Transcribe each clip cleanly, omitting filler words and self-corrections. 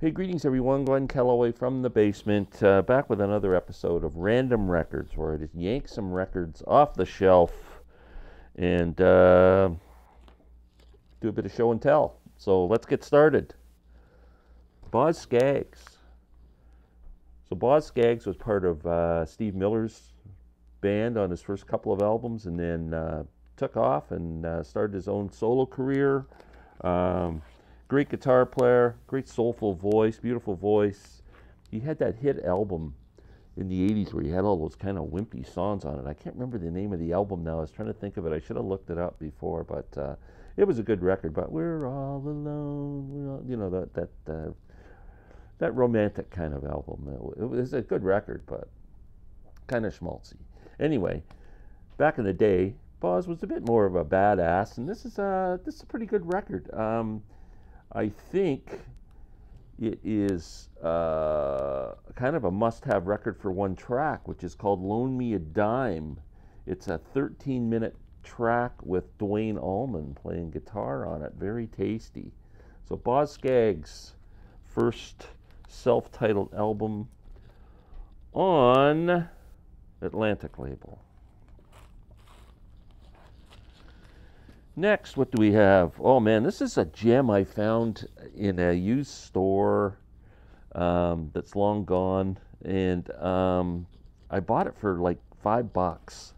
Hey, greetings everyone. Glenn Kellaway from the basement, back with another episode of Random Records, where I just yank some records off the shelf and do a bit of show and tell. So let's get started. Boz Skaggs. So Boz Skaggs was part of Steve Miller's band on his first couple of albums, and then took off and started his own solo career. Great guitar player, great soulful voice, beautiful voice. He had that hit album in the 80s where he had all those kind of wimpy songs on it. I can't remember the name of the album now. I was trying to think of it. I should have looked it up before, but it was a good record. But we're all alone, you know, that romantic kind of album. It was a good record, but kind of schmaltzy. Anyway, back in the day, Boz was a bit more of a badass, and this is a pretty good record. I think it is kind of a must-have record for one track, which is called Loan Me a Dime. It's a 13-minute track with Duane Allman playing guitar on it. Very tasty. So Boz Skaggs' first self-titled album on Atlantic label. Next, what do we have? Oh man, this is a gem I found in a used store that's long gone, and I bought it for like $5,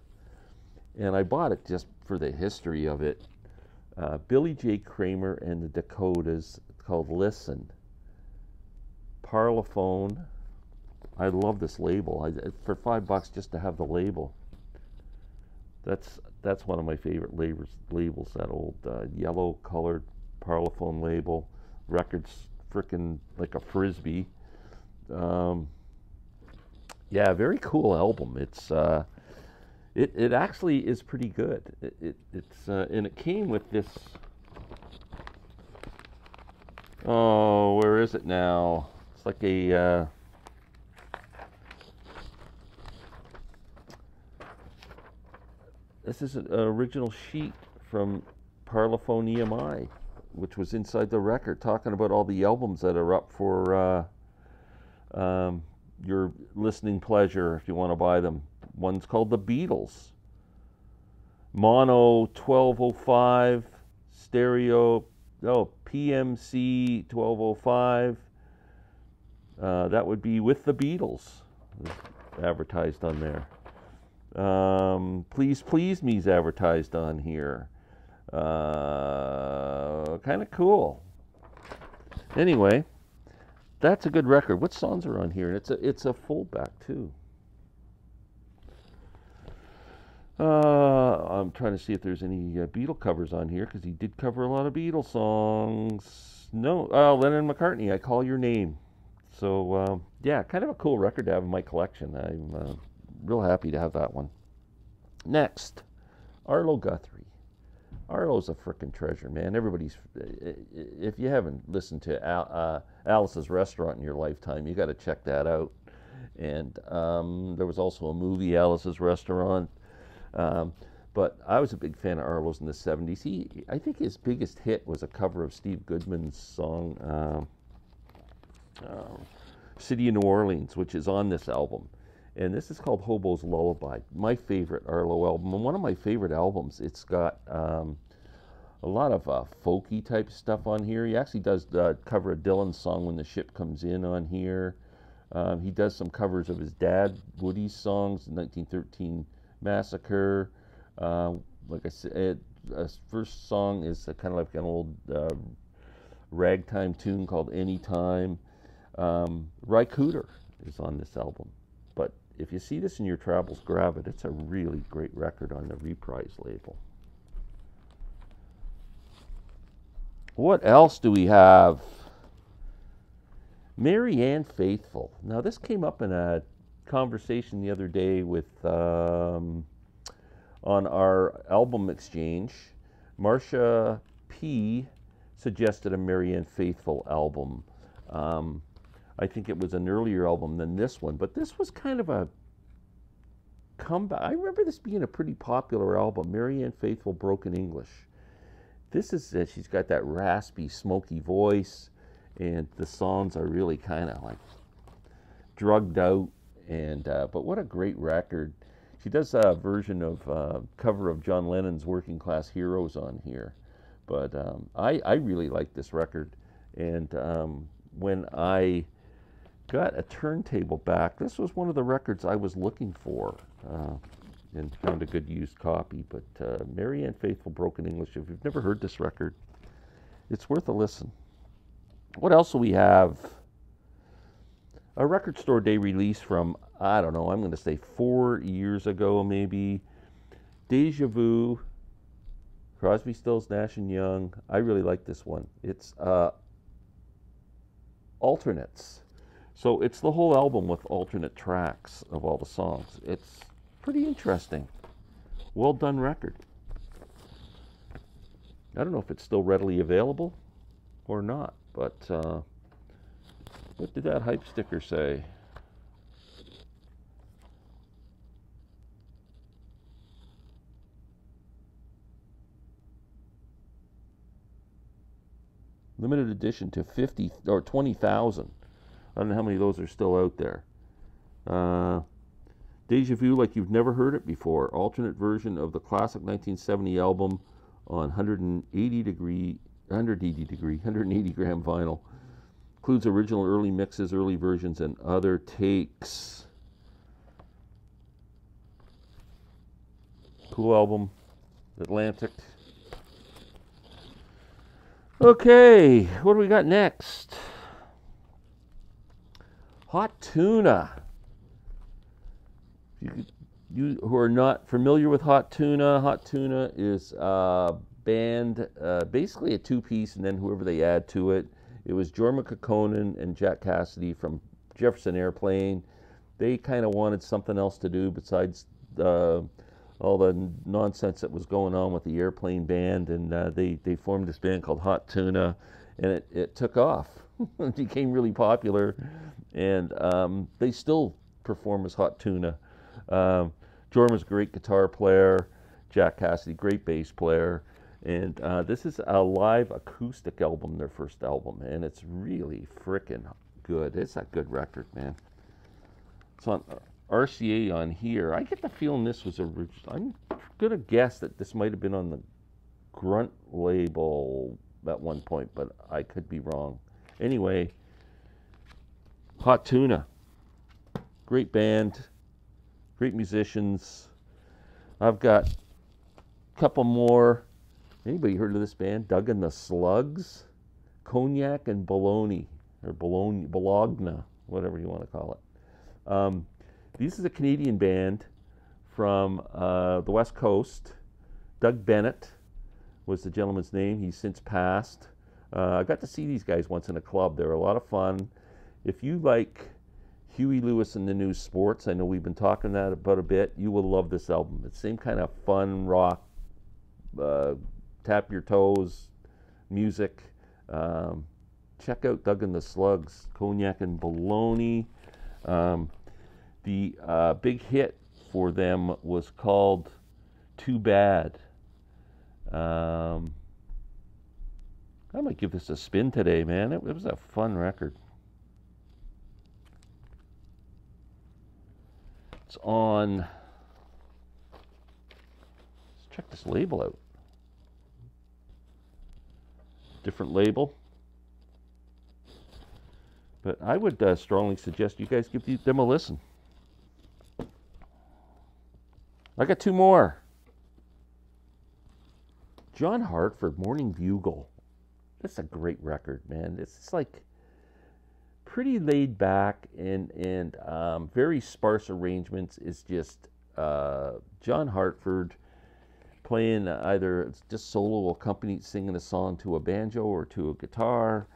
and I bought it just for the history of it. Billy J. Kramer and the Dakotas, called Listen. Parlophone. I love this label. For $5 just to have the label. That's one of my favorite labels, that old yellow colored Parlophone label. Record's frickin' like a frisbee. Yeah, very cool album. It's it actually is pretty good. It's and it came with this. Oh, where is it now? It's like a this is an original sheet from Parlophone EMI, which was inside the record, talking about all the albums that are up for your listening pleasure if you want to buy them. One's called The Beatles. Mono 1205, stereo, PMC 1205. That would be With the Beatles, advertised on there. Please Please Me's advertised on here. Kind of cool. Anyway, that's a good record. What songs are on here? And it's a foldback too. I'm trying to see if there's any Beatle covers on here, because he did cover a lot of Beatle songs. No, Lennon and McCartney, I Call Your Name. So yeah, kind of a cool record to have in my collection. I'm real happy to have that one. Next, Arlo Guthrie. Arlo's a frickin' treasure, man. Everybody's, if you haven't listened to Alice's Restaurant in your lifetime, you got to check that out. And there was also a movie, Alice's Restaurant. But I was a big fan of Arlo's in the 70s. I think his biggest hit was a cover of Steve Goodman's song, City of New Orleans, which is on this album. And this is called Hobo's Lullaby, my favorite Arlo album, and one of my favorite albums. It's got a lot of folky type stuff on here. He actually does cover a Dylan song, When the Ship Comes In, on here. He does some covers of his dad, Woody's songs, 1913 Massacre. Like I said, his first song is kind of like an old ragtime tune called Anytime. Ry Cooder is on this album. But if you see this in your travels, grab it. It's a really great record on the Reprise label. What else do we have? Marianne Faithfull. Now, this came up in a conversation the other day with on our album exchange. Marcia P. suggested a Marianne Faithfull album. I think it was an earlier album than this one, but this was kind of a comeback. I remember this being a pretty popular album, Marianne Faithfull, Broken English. This is, she's got that raspy, smoky voice, and the songs are really kind of like drugged out. And but what a great record! She does a version of cover of John Lennon's "Working Class Heroes" on here, but I really like this record. And when I got a turntable back, this was one of the records I was looking for, and found a good used copy. But Marianne Faithfull, Broken English. If you've never heard this record, it's worth a listen. What else do we have? A record store day release from, I don't know, I'm going to say 4 years ago maybe. Deja Vu, Crosby, Stills, Nash & Young. I really like this one. It's alternates. So it's the whole album with alternate tracks of all the songs. It's pretty interesting. Well done record. I don't know if it's still readily available or not, but what did that hype sticker say? Limited edition to 50 or 20,000. I don't know how many of those are still out there. Deja Vu, like you've never heard it before. Alternate version of the classic 1970 album on 180 gram vinyl. Includes original early mixes, early versions, and other takes. Cool album. Atlantic. Okay, what do we got next? Hot Tuna. You who are not familiar with Hot Tuna is a band, basically a two-piece, and then whoever they add to it. It was Jorma Kaukonen and Jack Cassidy from Jefferson Airplane. They kind of wanted something else to do besides all the nonsense that was going on with the Airplane band, and they formed this band called Hot Tuna, and it took off. It became really popular, and they still perform as Hot Tuna. Jorma's a great guitar player, Jack Cassidy, great bass player, and this is a live acoustic album, their first album, and it's really frickin' good. It's a good record, man. It's on RCA on here. I get the feeling this was I'm gonna guess that this might have been on the Grunt label at one point, but I could be wrong. Anyway, Hot Tuna, great band, great musicians. I've got a couple more. Anybody heard of this band? Doug and the Slugs? Cognac and Bologna, or Bologna, whatever you want to call it. This is a Canadian band from the West Coast. Doug Bennett was the gentleman's name. He's since passed. I got to see these guys once in a club. They were a lot of fun. If you like Huey Lewis and the New Sports, I know we've been talking that about a bit, you will love this album. It's the same kind of fun rock, tap your toes music. Check out Doug and the Slugs, Cognac and Bologna. The big hit for them was called Too Bad. I might give this a spin today, man. It was a fun record. It's on, let's check this label out. Different label. But I would strongly suggest you guys give them a listen. I got two more. John Hartford, Morning Bugle. That's a great record, man. It's like pretty laid back and very sparse arrangements. It's just John Hartford playing either just solo accompanied singing a song to a banjo or to a guitar.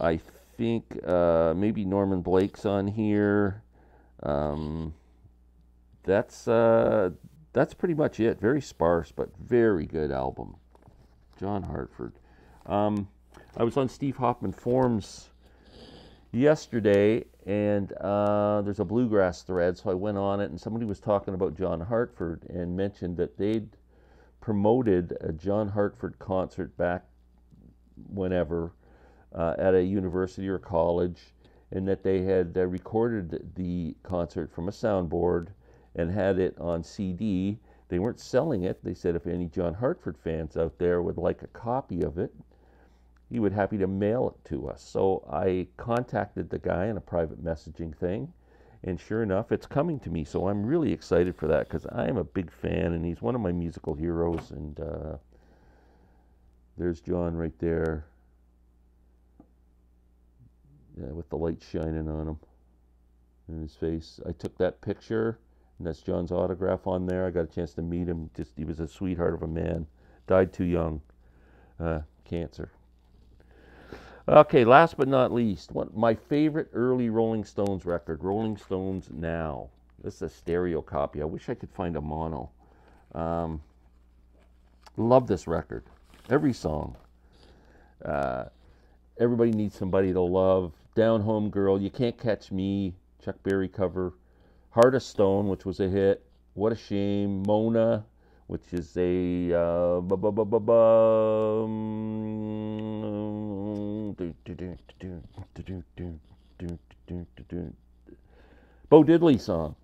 I think maybe Norman Blake's on here. That's pretty much it. Very sparse, but very good album. John Hartford. I was on Steve Hoffman Forums yesterday, and there's a Bluegrass Thread, so I went on it, and somebody was talking about John Hartford and mentioned that they'd promoted a John Hartford concert back whenever at a university or college, and that they had recorded the concert from a soundboard and had it on CD. They weren't selling it. They said if any John Hartford fans out there would like a copy of it, he would be happy to mail it to us. So I contacted the guy in a private messaging thing, and sure enough, it's coming to me. So I'm really excited for that because I am a big fan, and he's one of my musical heroes. And there's John right there, yeah, with the light shining on him in his face. I took that picture, and that's John's autograph on there. I got a chance to meet him. Just he was a sweetheart of a man. Died too young, cancer. Okay, last but not least, my favorite early Rolling Stones record, Rolling Stones Now. This is a stereo copy. I wish I could find a mono. Love this record. Every song. Everybody Needs Somebody to Love. Down Home Girl. You Can't Catch Me. Chuck Berry cover. Heart of Stone, which was a hit. What a Shame. Mona, which is a Bo Diddley song.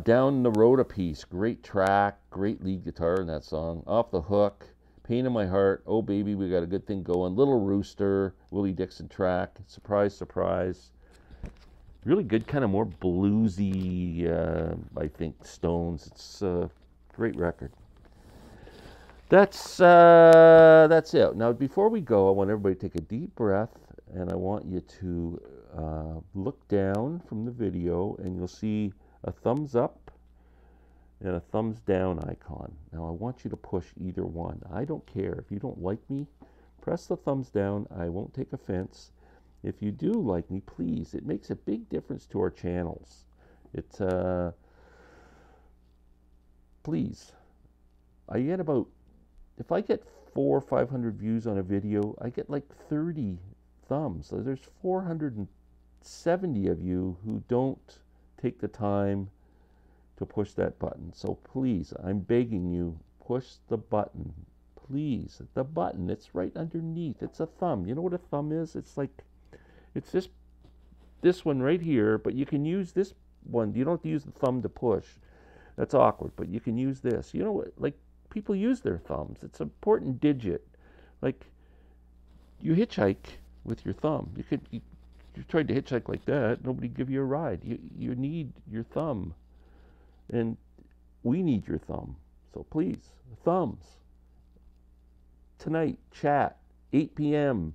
Down the Road a Piece, great track, great lead guitar in that song. Off the Hook, Pain in My Heart, Oh Baby, We Got a Good Thing Going. Little Rooster, Willie Dixon track. Surprise, Surprise. Really good, kind of more bluesy, I think, Stones. It's a great record. That's it. Now, before we go, I want everybody to take a deep breath, and I want you to look down from the video, and you'll see a thumbs up and a thumbs down icon. Now, I want you to push either one. I don't care. If you don't like me, press the thumbs down. I won't take offense. If you do like me, please. It makes a big difference to our channels. It's please. I get about, if I get 400 or 500 views on a video, I get like 30 thumbs. So there's 470 of you who don't take the time to push that button. So please, I'm begging you, push the button. Please, the button, it's right underneath. It's a thumb. You know what a thumb is? It's like, it's this one right here, but you can use this one. You don't have to use the thumb to push. That's awkward, but you can use this. You know what, like, people use their thumbs. It's an important digit. Like, you hitchhike with your thumb. You tried to hitchhike like that, nobody give you a ride. You need your thumb, and we need your thumb. So please, thumbs. Tonight, chat, 8 p.m.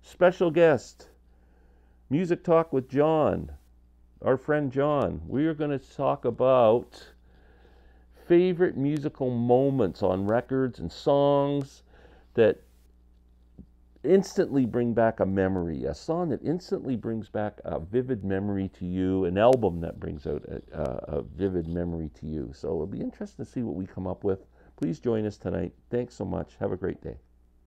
Special guest, Music Talk with John, our friend John. We are going to talk about favorite musical moments on records and songs that instantly bring back a memory, a song that instantly brings back a vivid memory to you, an album that brings out a vivid memory to you. So it'll be interesting to see what we come up with. Please join us tonight. Thanks so much. Have a great day.